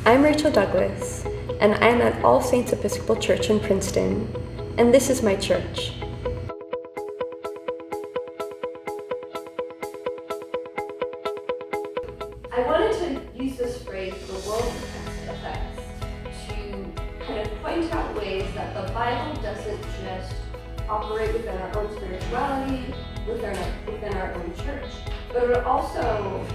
I'm Rachel Douglas, and I'm at All Saints Episcopal Church in Princeton, and this is my church. I wanted to use this phrase, the world of effects, to kind of point out ways that the Bible doesn't just operate within our own spirituality, within our own church, but it also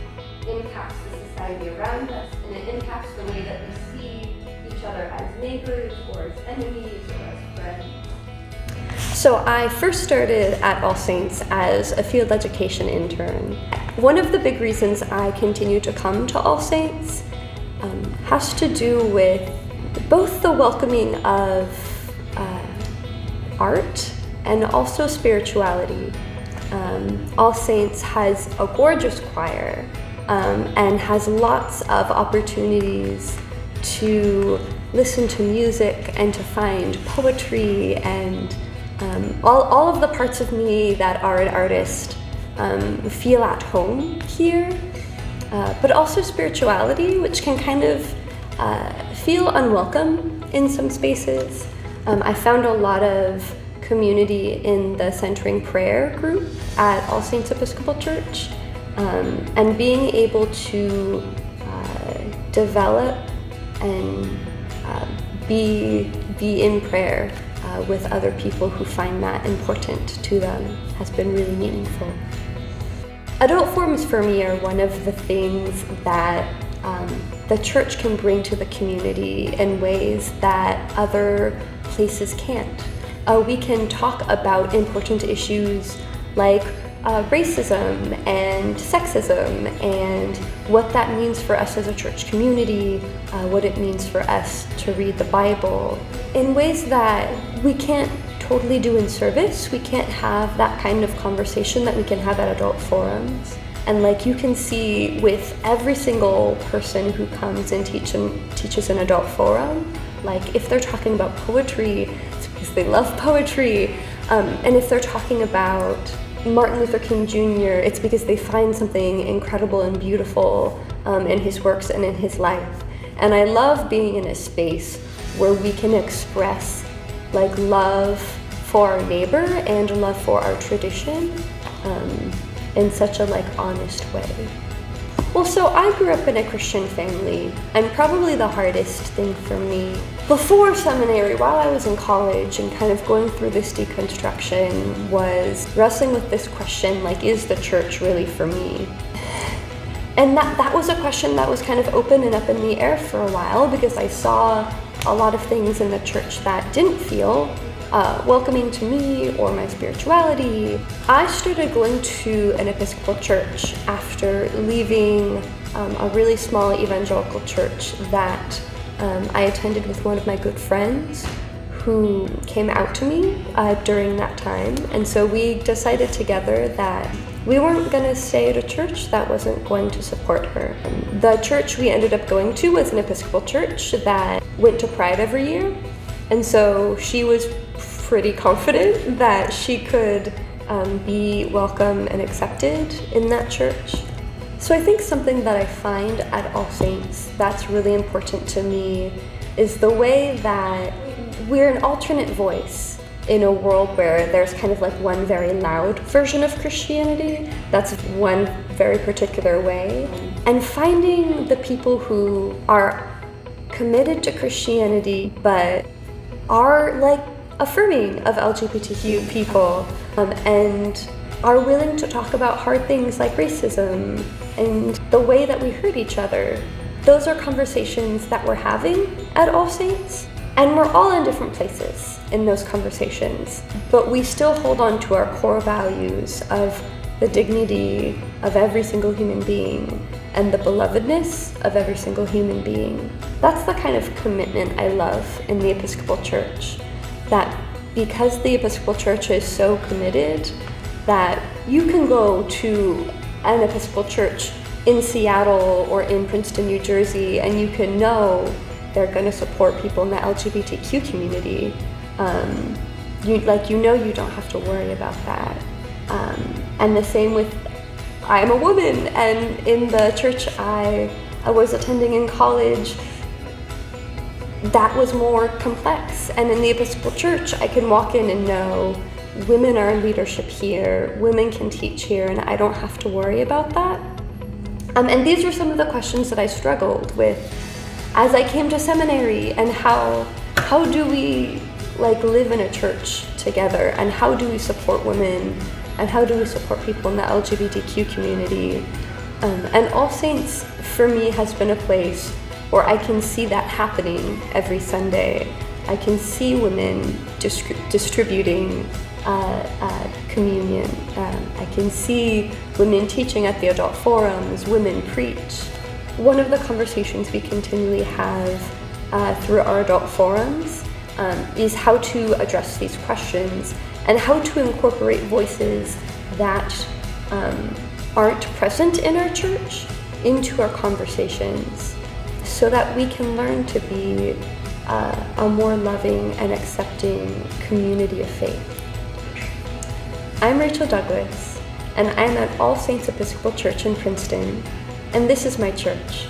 impacts the society around us, and it impacts the way that we see each other as neighbors, or as enemies, or as friends. So I first started at All Saints as a field education intern. One of the big reasons I continue to come to All Saints has to do with both the welcoming of art and also spirituality. All Saints has a gorgeous choir and has lots of opportunities to listen to music and to find poetry and all of the parts of me that are an artist feel at home here, but also spirituality, which can kind of feel unwelcome in some spaces. I found a lot of community in the Centering Prayer group at All Saints Episcopal Church, and being able to develop and be in prayer with other people who find that important to them has been really meaningful. Adult forums for me are one of the things that the church can bring to the community in ways that other places can't. We can talk about important issues like racism and sexism and what that means for us as a church community, what it means for us to read the Bible in ways that we can't totally do in service. We can't have that kind of conversation that we can have at adult forums. And like you can see with every single person who comes and teaches an adult forum, like if they're talking about poetry, it's because they love poetry. And if they're talking about Martin Luther King Jr., it's because they find something incredible and beautiful in his works and in his life. And I love being in a space where we can express like love for our neighbor and love for our tradition in such a like honest way. Well, so I grew up in a Christian family, and probably the hardest thing for me before seminary, while I was in college and kind of going through this deconstruction, was wrestling with this question, like, is the church really for me? And that was a question that was kind of open and up in the air for a while, because I saw a lot of things in the church that didn't feel welcoming to me or my spirituality. I started going to an Episcopal church after leaving a really small evangelical church that I attended with one of my good friends who came out to me during that time. And so we decided together that we weren't going to stay at a church that wasn't going to support her. The church we ended up going to was an Episcopal church that went to Pride every year. And so she was pretty confident that she could be welcome and accepted in that church. So I think something that I find at All Saints that's really important to me is the way that we're an alternate voice in a world where there's kind of like one very loud version of Christianity that's one very particular way. And finding the people who are committed to Christianity but are like affirming of LGBTQ people and are willing to talk about hard things like racism and the way that we hurt each other. Those are conversations that we're having at All Saints, and we're all in different places in those conversations, but we still hold on to our core values of the dignity of every single human being and the belovedness of every single human being. That's the kind of commitment I love in the Episcopal Church, that because the Episcopal Church is so committed that you can go to an Episcopal church in Seattle or in Princeton, New Jersey, and you can know they're going to support people in the LGBTQ community. You don't have to worry about that. And the same with, I'm a woman, and in the church I was attending in college, that was more complex. And in the Episcopal Church, I can walk in and know women are in leadership here, women can teach here, and I don't have to worry about that. And these were some of the questions that I struggled with as I came to seminary, and how do we live in a church together, and how do we support women, and how do we support people in the LGBTQ community. And All Saints for me has been a place where I can see that happening every Sunday. I can see women distributing communion. I can see women teaching at the adult forums, women preach. One of the conversations we continually have through our adult forums is how to address these questions and how to incorporate voices that aren't present in our church into our conversations, so that we can learn to be a more loving and accepting community of faith. I'm Rachel Douglas, and I'm at All Saints Episcopal Church in Princeton, and this is my church.